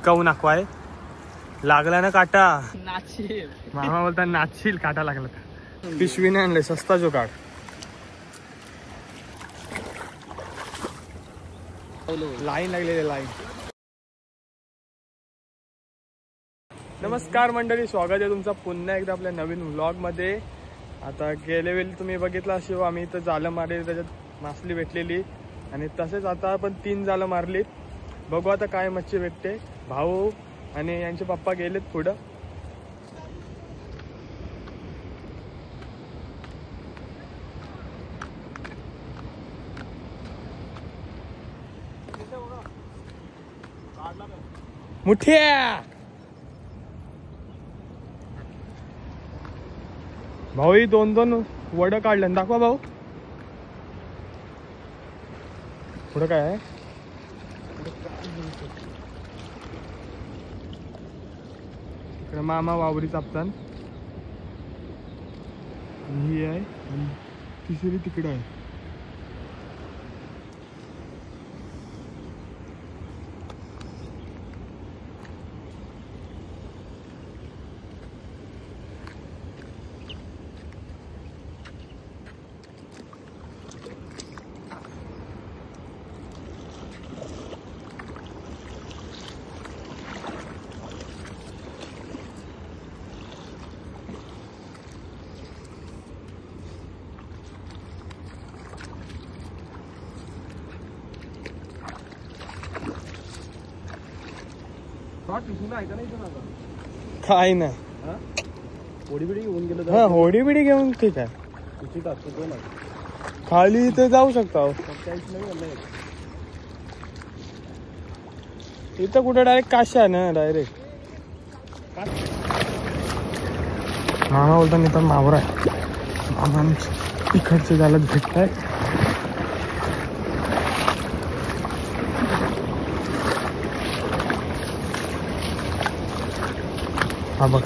हुडकावू नाकवाय लागला ना काटा नाचशील मामा बोलता नाचशील काटा लागला पिशवीने आणले सस्ता जो काढ लाईन लागलेली लाईन. नमस्कार मंडळी, स्वागत आहे तुमचं पुन्हा एकदा आपल्या नवीन व्लॉग मध्ये. आता गेल्या वेळी तुम्ही बघितलं असेल आम्ही इथं जालं मारली, त्याच्यात मासली भेटलेली आणि तसेच आता आपण 3 जालं मारलीत. बघू आता काय मच्छी भेटते. भाऊ आणि यांचे पप्पा गेलेत पुढं. मुठ्या भाऊ ही 2-2 वड काढलं. दाखवा भाऊ पुढं काय आहे. इकडे मामा वावरी चापतान ही आहे आणि तिसरी तिकडे आहे. काय नाही होडी बिडी घेऊन गेलो. हा होडी बिडी घेऊन ठीक आहे. खाली इथे जाऊ शकता. इथं कुठे डायरेक्ट काशा ना डायरेक्ट मामा बोलता नाही तर मावर आहे. मामा इकडचे झालं भेटत आहे. हा बघ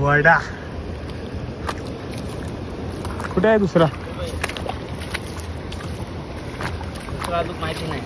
वडा कुठे आहे दुसरा अजून माहिती नाही.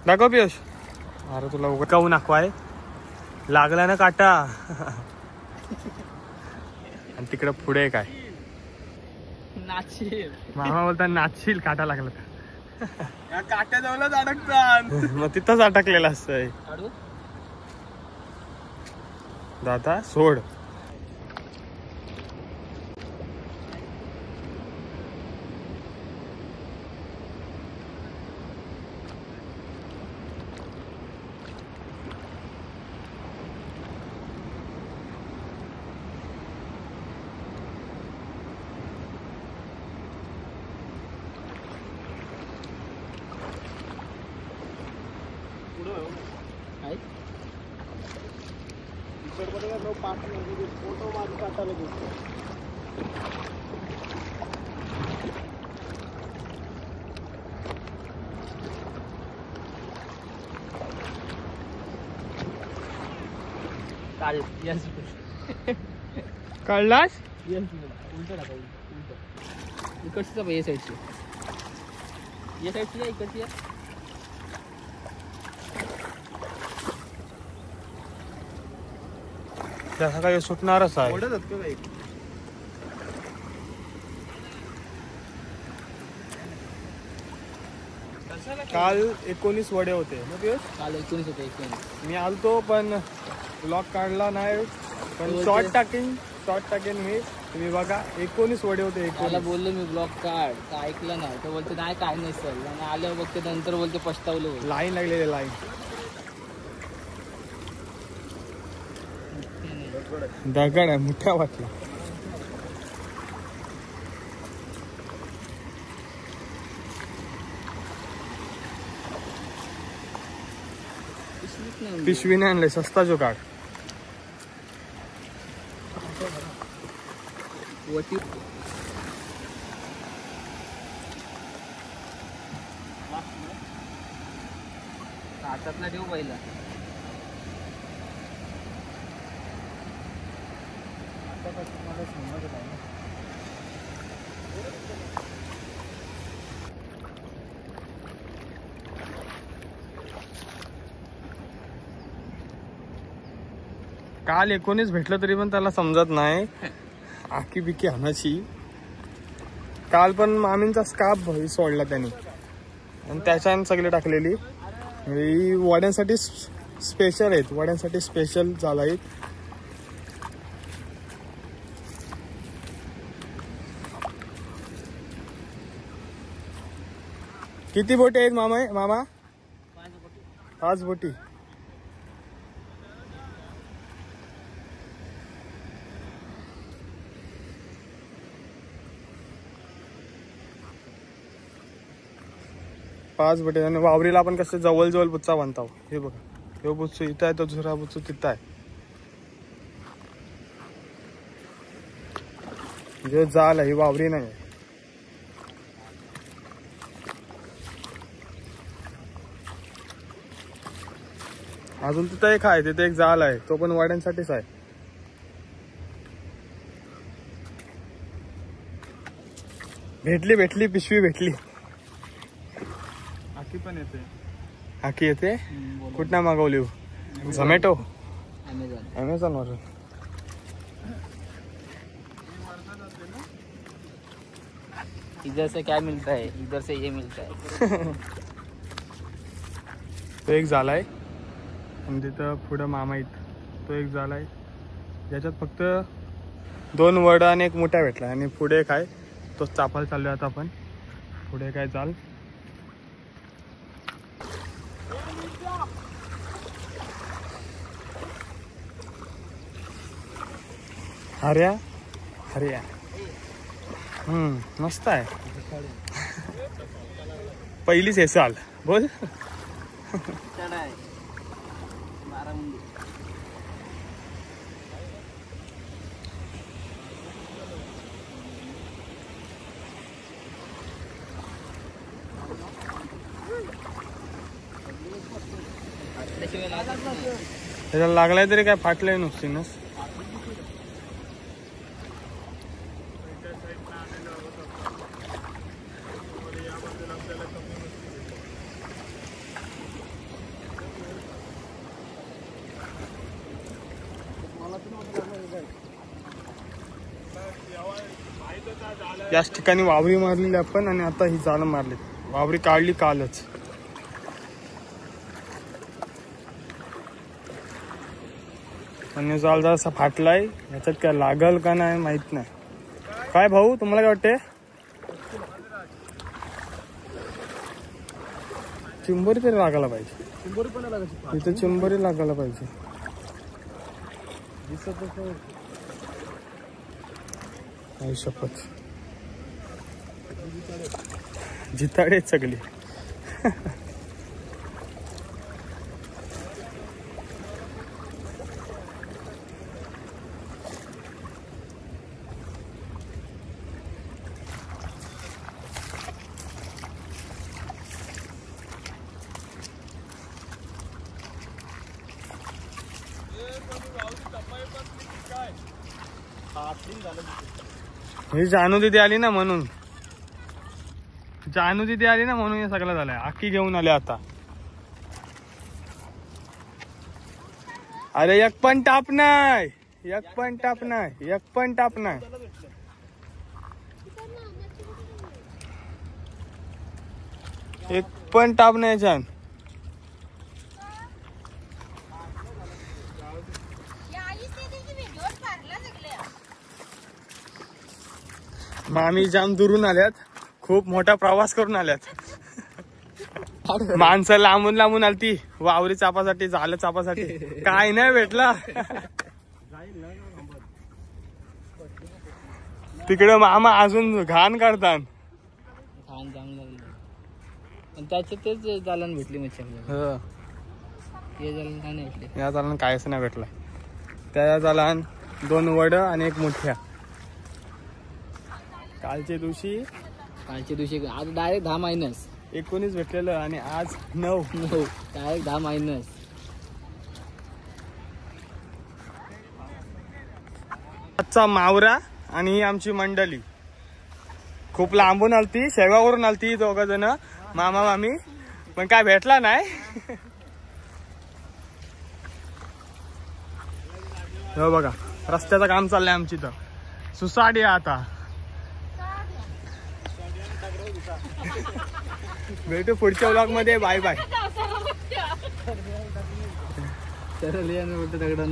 दाखव पियुष. अरे तुला उगाऊ नाकवाय लागला ना काटा आणि तिकडे पुढे काय नाचशील मामा बोलता नाचशील काटा लागला काट्या जवळच अडकतात. मग तिथंच अटकलेला असतंय. दादा सोड. फोटो माझं काटायला दिसतो. काल यस कळलास. उलट टाका उलट. इकडची या साईडची या साईडची या इकडची या. जसा काही सुटणारच आहे. काल 19 वडे होते ना पियुष. काल 19 होते. 19 मी आलतो पण ब्लॉग काढला नाही. पण शॉर्ट टाकेन मी. तुम्ही बघा 19 वडे होते. मला बोललो मी ब्लॉग काढ तर ऐकलं नाही. तर बोलते नाही काय नाही सर. आणि आल्यावर बघते नंतर बोलते पछतावलं. लाईन लागलेली लाईन. दगड आहे मोठा वाटला. पिशवीने आणले सस्ता जो काढ. वटी हातातला ठेव पहिला. काल 19 भेटलं तरी पण त्याला समजत नाही आकी बिकी आणायची. काल पण मामींचा स्कार्फ सोडला त्यांनी आणि त्याच्याने सगळे टाकलेली. ही वड्यांसाठी स्पेशल आहेत, वड्यांसाठी स्पेशल झाला आहेत. किती बोटी आहेत मामा? 5 बोटी. पाच बोटी. आणि वावरीला आपण कसं जवळ जवळ बुच्चा बांधतो. हे बघा, हे बुच्चू इथं आहे, तो दुसरा बुच्चू तिथं आहे. जो जाल आहे, ही वावरी नाही. अजून तिथं एक आहे, तिथे एक जाल आहे, तो पण वाड्यांसाठीच आहे. भेटली पिशवी भेटली. आकी पण येते. आकी येते. कुठनं मागवली? झोमॅटो, अमेझॉन वरून. इधर से क्या मिलता है, इधर से ये मिलता है. तो एक झालाय आणि तिथं पुढं मामा येत, तो एक झालाय. ज्याच्यात फक्त 2 वडा आणि 1 मोठा भेटला. आणि पुढे काय तो चापायला चाललोय आता आपण. पुढे काय चाल. हर्या मस्त आहे. पहिलीच हे चाल बोल. त्याला लागलाय तरी काय फाटलंय नुसतीनच. याच ठिकाणी वावरी मारलेली आपण आणि आता ही जाळं मारली. वावरी काढली कालच. आणि जाळ जरासा फाटलाय. याच्यात काय लागल का नाही माहित नाही. काय भाऊ, तुम्हाला काय वाटते? चिंबोरी तरी लागायला पाहिजे. इथे चिंबोरी लागायला पाहिजे. आई शपथ, जिताडे सगळी. ही जानू दिदी आली ना म्हणून, हे सगळं झालंय. आखी घेऊन आले आता. अरे एक पण टाप नाही. छान. मामी जाम दुरून आल्यात, खूप मोठा प्रवास करून आल्यात. माणसं लांबून आलती वावरी चापासाठी, झालं चापासाठी. काय नाही भेटला. तिकडे मामा अजून घाण काढतात. त्याचे तेच जालन भेटली मच्छी. हे जालन काय नाही भेटले. या जालन कायच नाही भेटला. त्या जालन 2 वड आणि 1 मुठ्या. कालच्या दिवशी आज डायरेक्ट 10 मायनस 19 भेटलेलं आणि आज 9 डायरेक्ट 10 मायनस. आजचा मावरा आणि ही आमची मंडळी खूप लांबून आलती, शेगाववरून आलती 2 जण, मामा मामी, पण काय भेटला नाही. हो बघा रस्त्याचं काम चाललंय आमची तर सुसाडी आता. भेटू पुढच्या व्लॉग मध्ये. Bye bye. दगडा